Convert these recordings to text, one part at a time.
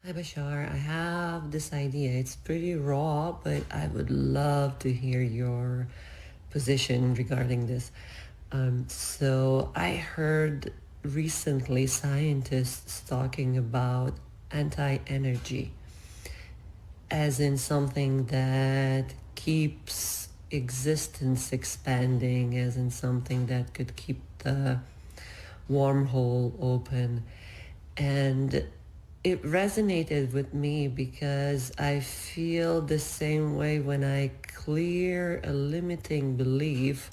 Hi Bashar, I have this idea. It's pretty raw, but I would love to hear your position regarding this. So I heard recently scientists talking about anti-energy, as in something that keeps existence expanding, as in something that could keep the wormhole open. And it resonated with me because I feel the same way when I clear a limiting belief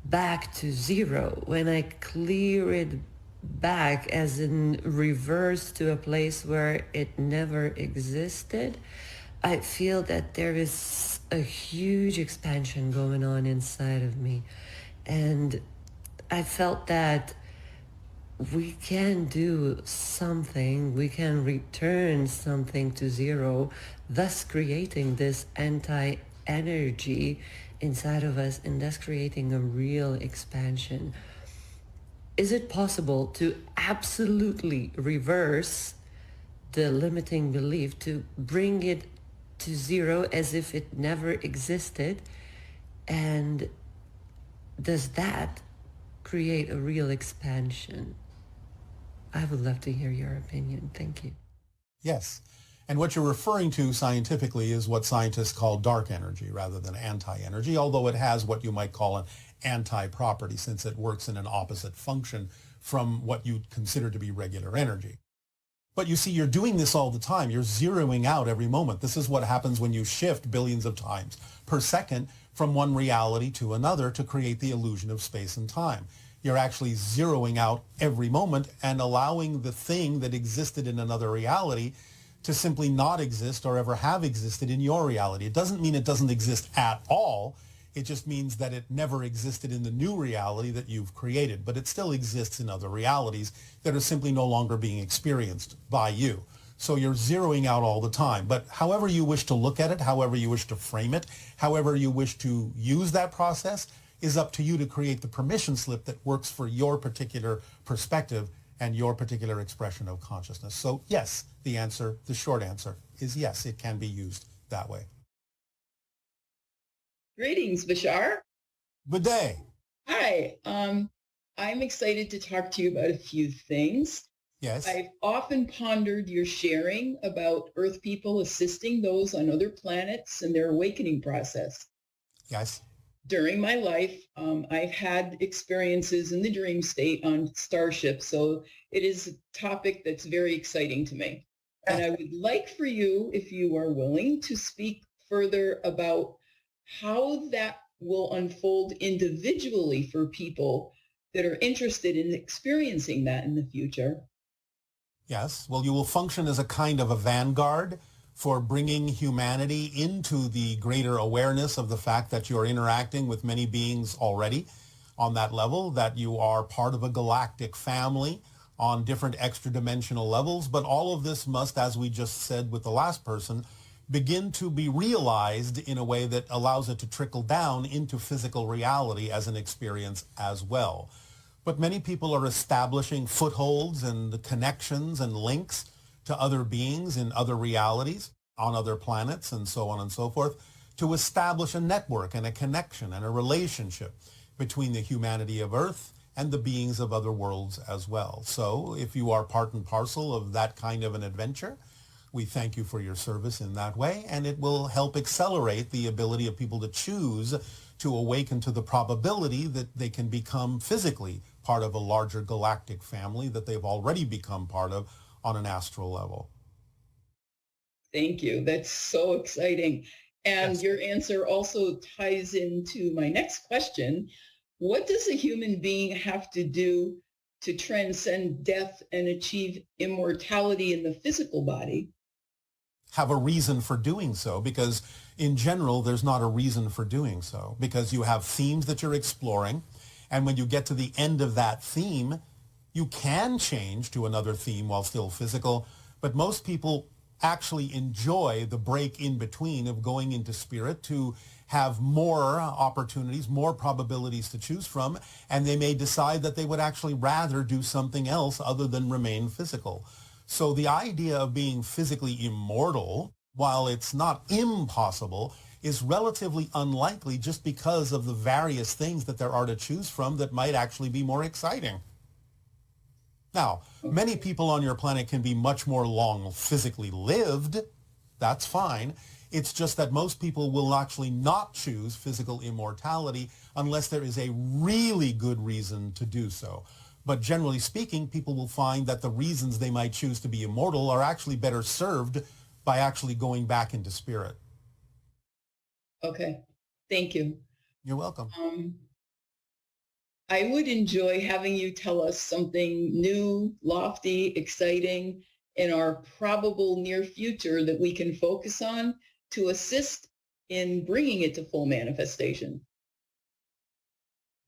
back to zero, when I clear it back as in reverse to a place where it never existed. I feel that there is a huge expansion going on inside of me. And I felt that we can do something, we can return something to zero, thus creating this anti-energy inside of us and thus creating a real expansion. Is it possible to absolutely reverse the limiting belief, to bring it to zero as if it never existed? And does that create a real expansion? I would love to hear your opinion. Thank you. Yes. And what you're referring to scientifically is what scientists call dark energy rather than anti-energy, although it has what you might call an anti-property since it works in an opposite function from what you'd consider to be regular energy. But you see, you're doing this all the time. You're zeroing out every moment. This is what happens when you shift billions of times per second from one reality to another to create the illusion of space and time. You're actually zeroing out every moment and allowing the thing that existed in another reality to simply not exist or ever have existed in your reality. It doesn't mean it doesn't exist at all. It just means that it never existed in the new reality that you've created, but it still exists in other realities that are simply no longer being experienced by you. So you're zeroing out all the time. But however you wish to look at it, however you wish to frame it, however you wish to use that process is up to you to create the permission slip that works for your particular perspective and your particular expression of consciousness. So yes, the short answer is yes, it can be used that way. Greetings, Bashar. Good day. Hi. I'm excited to talk to you about a few things. Yes. I've often pondered your sharing about Earth people assisting those on other planets in their awakening process. Yes. During my life, I've had experiences in the dream state on starships, so it is a topic that's very exciting to me. And I would like for you, if you are willing, to speak further about how that will unfold individually for people that are interested in experiencing that in the future. Yes. Well, you will function as a kind of a vanguard for bringing humanity into the greater awareness of the fact that you're interacting with many beings already on that level, that you are part of a galactic family on different extra-dimensional levels. But all of this must, as we just said with the last person, begin to be realized in a way that allows it to trickle down into physical reality as an experience as well. But many people are establishing footholds and connections and links to other beings in other realities, on other planets, and so on and so forth, to establish a network and a connection and a relationship between the humanity of Earth and the beings of other worlds as well. So if you are part and parcel of that kind of an adventure, we thank you for your service in that way, and it will help accelerate the ability of people to choose to awaken to the probability that they can become physically part of a larger galactic family that they've already become part of on an astral level. Thank you. That's so exciting. And Yes. your answer also ties into my next question. What does a human being have to do to transcend death and achieve immortality in the physical body? Have a reason for doing so, because in general, there's not a reason for doing so, because you have themes that you're exploring. And when you get to the end of that theme, you can change to another theme while still physical, but most people actually enjoy the break in between of going into spirit to have more opportunities, more probabilities to choose from, and they may decide that they would actually rather do something else other than remain physical. So the idea of being physically immortal, while it's not impossible, is relatively unlikely just because of the various things that there are to choose from that might actually be more exciting. Now, many people on your planet can be much more long physically lived. That's fine. It's just that most people will actually not choose physical immortality unless there is a really good reason to do so. But generally speaking, people will find that the reasons they might choose to be immortal are actually better served by actually going back into spirit. Okay. Thank you. You're welcome. I would enjoy having you tell us something new, lofty, exciting in our probable near future that we can focus on to assist in bringing it to full manifestation.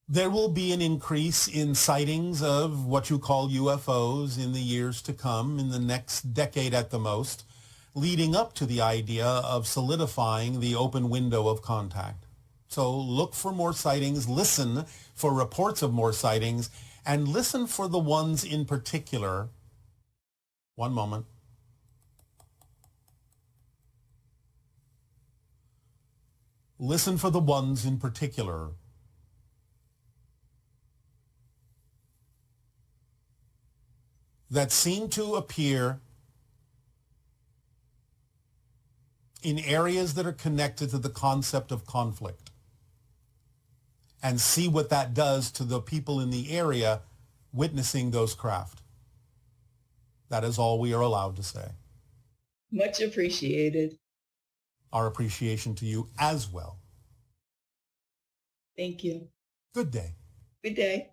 There will be an increase in sightings of what you call UFOs in the years to come, in the next decade at the most, leading up to the idea of solidifying the open window of contact. So look for more sightings, listen for reports of more sightings, and listen for the ones in particular. One moment. Listen for the ones in particular that seem to appear in areas that are connected to the concept of conflict, and see what that does to the people in the area witnessing those craft. That is all we are allowed to say. Much appreciated. Our appreciation to you as well. Thank you. Good day. Good day.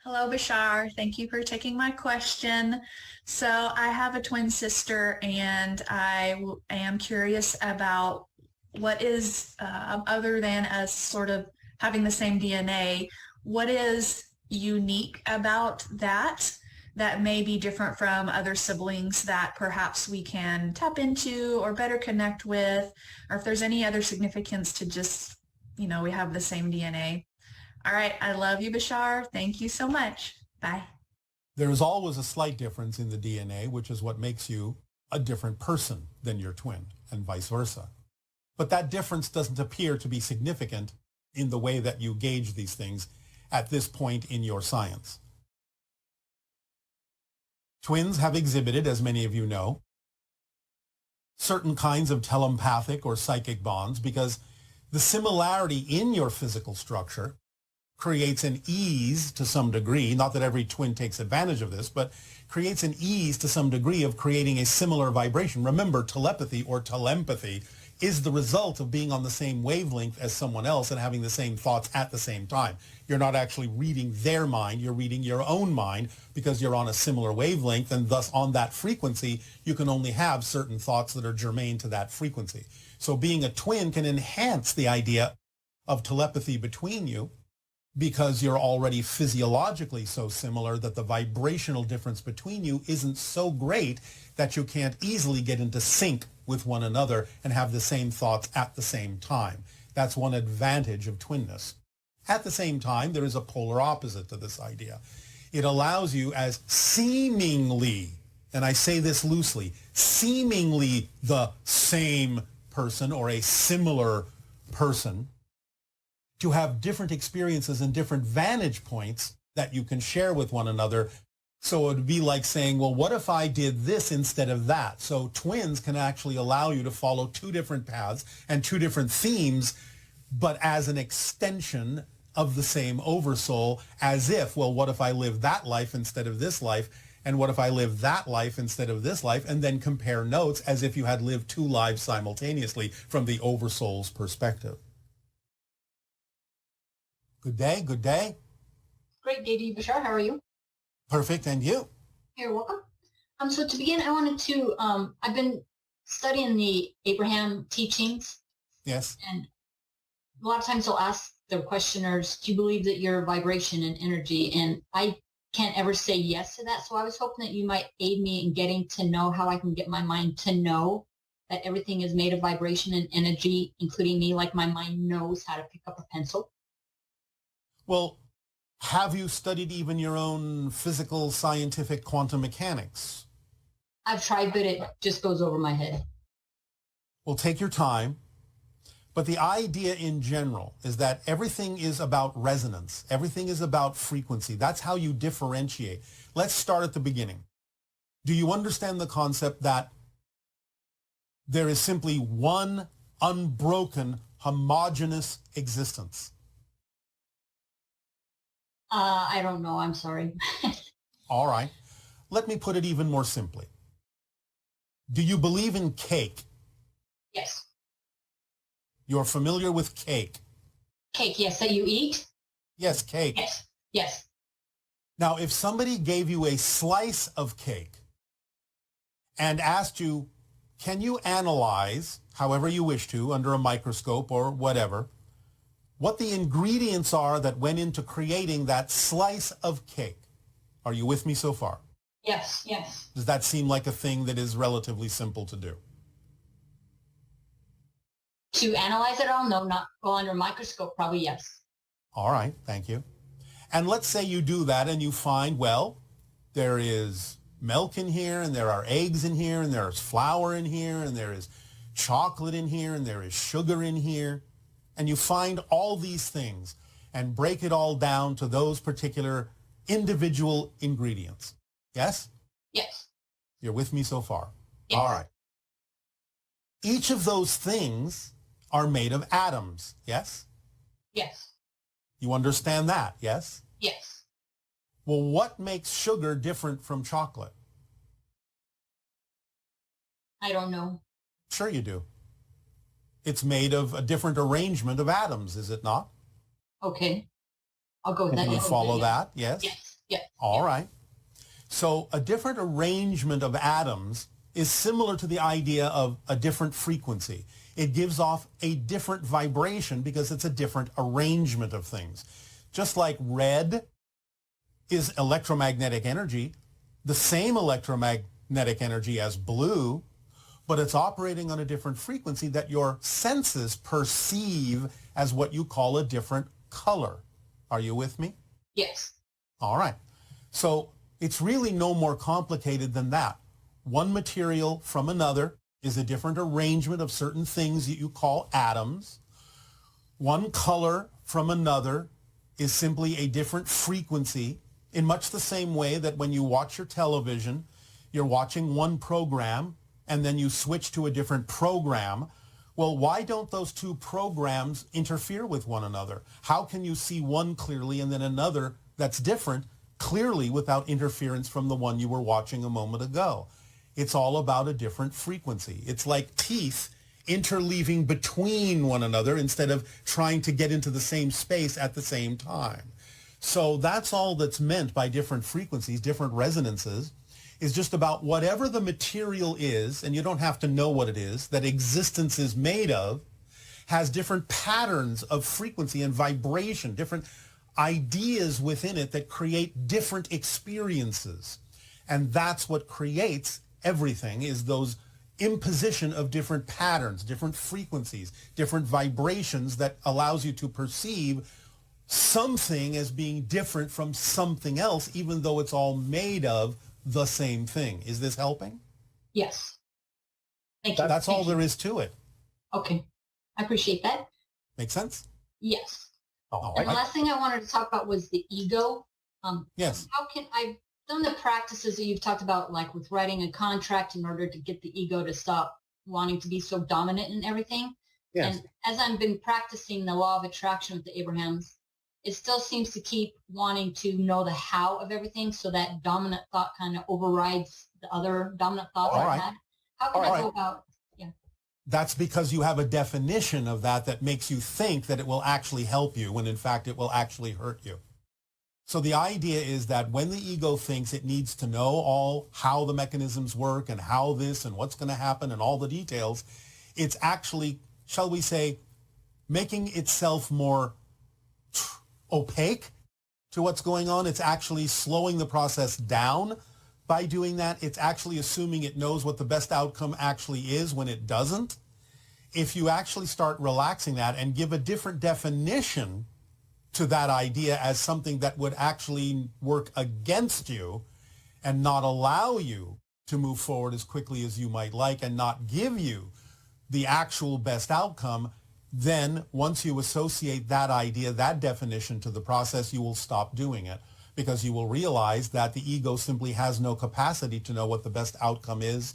Hello, Bashar. Thank you for taking my question. So I have a twin sister, and I am curious about what is, other than us sort of having the same DNA, what is unique about that may be different from other siblings that perhaps we can tap into or better connect with, or if there's any other significance to just, we have the same DNA. All right. I love you, Bashar. Thank you so much. Bye. There is always a slight difference in the DNA, which is what makes you a different person than your twin, and vice versa. But that difference doesn't appear to be significant in the way that you gauge these things at this point in your science. Twins have exhibited, as many of you know, certain kinds of telepathic or psychic bonds because the similarity in your physical structure creates an ease to some degree, not that every twin takes advantage of this, but creates an ease to some degree of creating a similar vibration. Remember, telepathy or telempathy is the result of being on the same wavelength as someone else and having the same thoughts at the same time. You're not actually reading their mind, you're reading your own mind because you're on a similar wavelength, and thus on that frequency, you can only have certain thoughts that are germane to that frequency. So being a twin can enhance the idea of telepathy between you, because you're already physiologically so similar that the vibrational difference between you isn't so great that you can't easily get into sync with one another and have the same thoughts at the same time. That's one advantage of twinness. At the same time, there is a polar opposite to this idea. It allows you as seemingly, and I say this loosely, seemingly the same person or a similar person, to have different experiences and different vantage points that you can share with one another. So it would be like saying, well, what if I did this instead of that? So twins can actually allow you to follow two different paths and two different themes, but as an extension of the same oversoul, as if, well, what if I live that life instead of this life? And what if I live that life instead of this life? And then compare notes as if you had lived two lives simultaneously from the oversoul's perspective. Good day, good day. Great day to you, Bashar. How are you? Perfect, and you? You're welcome. So to begin, I wanted to, I've been studying the Abraham teachings. Yes. And a lot of times they'll ask the questioners, do you believe that you're vibration and energy? And I can't ever say yes to that. So I was hoping that you might aid me in getting to know how I can get my mind to know that everything is made of vibration and energy, including me, like my mind knows how to pick up a pencil. Well, have you studied even your own physical, scientific quantum mechanics? I've tried, but it just goes over my head. Well, take your time. But the idea in general is that everything is about resonance. Everything is about frequency. That's how you differentiate. Let's start at the beginning. Do you understand the concept that there is simply one unbroken, homogeneous existence? I don't know. I'm sorry. All right. Let me put it even more simply. Do you believe in cake? Yes. You're familiar with cake? Cake, yes, that you eat? Yes, cake. Yes, yes. Now, if somebody gave you a slice of cake and asked you, can you analyze, however you wish to, under a microscope or whatever, what the ingredients are that went into creating that slice of cake? Are you with me so far? Yes, yes. Does that seem like a thing that is relatively simple to do? To analyze it all? No, not well, under a microscope, probably yes. All right, thank you. And let's say you do that and you find, well, there is milk in here and there are eggs in here and there's flour in here and there is chocolate in here and there is sugar in here. And you find all these things and break it all down to those particular individual ingredients. Yes? Yes. You're with me so far? Yes. All right. Each of those things are made of atoms, yes? Yes. You understand that, yes? Yes. Well, what makes sugar different from chocolate? I don't know. Sure you do. It's made of a different arrangement of atoms, is it not? Okay. I'll go with that. Can you Yes. follow that? Yes? Yes. Yes. All yes. right. So a different arrangement of atoms is similar to the idea of a different frequency. It gives off a different vibration because it's a different arrangement of things. Just like red is electromagnetic energy, the same electromagnetic energy as blue, but it's operating on a different frequency that your senses perceive as what you call a different color. Are you with me? Yes. All right. So it's really no more complicated than that. One material from another is a different arrangement of certain things that you call atoms. One color from another is simply a different frequency, in much the same way that when you watch your television, you're watching one program and then you switch to a different program. Well, why don't those two programs interfere with one another? How can you see one clearly and then another that's different clearly without interference from the one you were watching a moment ago? It's all about a different frequency. It's like teeth interleaving between one another instead of trying to get into the same space at the same time. So that's all that's meant by different frequencies, different resonances, is just about whatever the material is, and you don't have to know what it is, that existence is made of, has different patterns of frequency and vibration, different ideas within it that create different experiences. And that's what creates everything, is those imposition of different patterns, different frequencies, different vibrations that allows you to perceive something as being different from something else, even though it's all made of the same thing. Is this helping? Yes. Thank you. That's Thank all you. there is to it. Okay. I appreciate that. Make sense? Yes. All And the right. last thing I wanted to talk about was the ego. Yes. How can I've done the practices that you've talked about, like with writing a contract in order to get the ego to stop wanting to be so dominant in everything. Yes. And as I've been practicing the law of attraction with the Abrahams, it still seems to keep wanting to know the how of everything, so that dominant thought kind of overrides the other dominant thoughts All I've right. had. How can All I go right. about? That's because you have a definition of that makes you think that it will actually help you when in fact it will actually hurt you. So the idea is that when the ego thinks it needs to know all how the mechanisms work and how this and what's going to happen and all the details, it's actually, shall we say, making itself more opaque to what's going on. It's actually slowing the process down by doing that. It's actually assuming it knows what the best outcome actually is when it doesn't. If you actually start relaxing that and give a different definition to that idea as something that would actually work against you and not allow you to move forward as quickly as you might like and not give you the actual best outcome, then once you associate that idea, that definition to the process, you will stop doing it, because you will realize that the ego simply has no capacity to know what the best outcome is,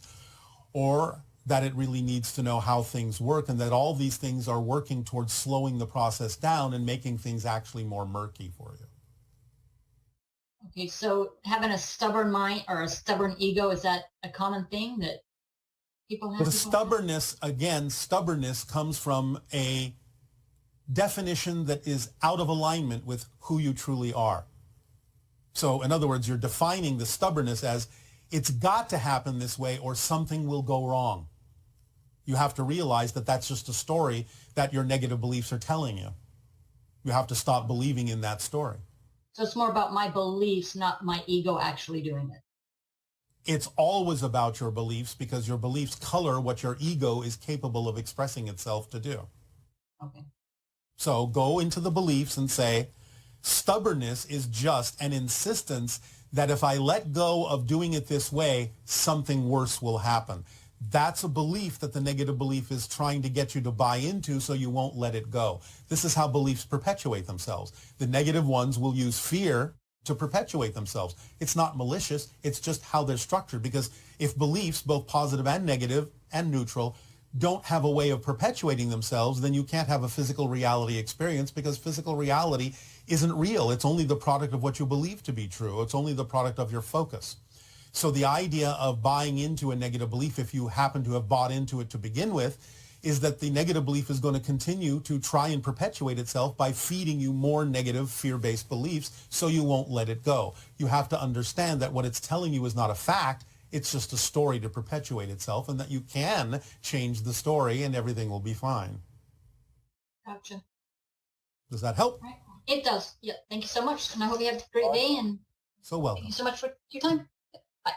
or that it really needs to know how things work, and that all these things are working towards slowing the process down and making things actually more murky for you. Okay, so having a stubborn mind or a stubborn ego, is that a common thing that people have? But stubbornness, again, stubbornness comes from a definition that is out of alignment with who you truly are. So in other words, you're defining the stubbornness as it's got to happen this way or something will go wrong. You have to realize that that's just a story that your negative beliefs are telling you. You have to stop believing in that story. So it's more about my beliefs, not my ego actually doing it. It's always about your beliefs, because your beliefs color what your ego is capable of expressing itself to do. Okay. So go into the beliefs and say, stubbornness is just an insistence that if I let go of doing it this way, something worse will happen. That's a belief that the negative belief is trying to get you to buy into, so you won't let it go. This is how beliefs perpetuate themselves. The negative ones will use fear to perpetuate themselves. It's not malicious. It's just how they're structured. Because if beliefs, both positive and negative and neutral, don't have a way of perpetuating themselves, then you can't have a physical reality experience, because physical reality isn't real. It's only the product of what you believe to be true. It's only the product of your focus. So the idea of buying into a negative belief, if you happen to have bought into it to begin with, is that the negative belief is going to continue to try and perpetuate itself by feeding you more negative fear-based beliefs, so you won't let it go. You have to understand that what it's telling you is not a fact. It's just a story to perpetuate itself, and that you can change the story and everything will be fine. Gotcha. Does that help? Right. It does. Yeah. Thank you so much. And I hope you have a great day. And So welcome. thank you so much for your time. Bye.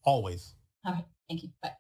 Always. All right. Thank you. Bye.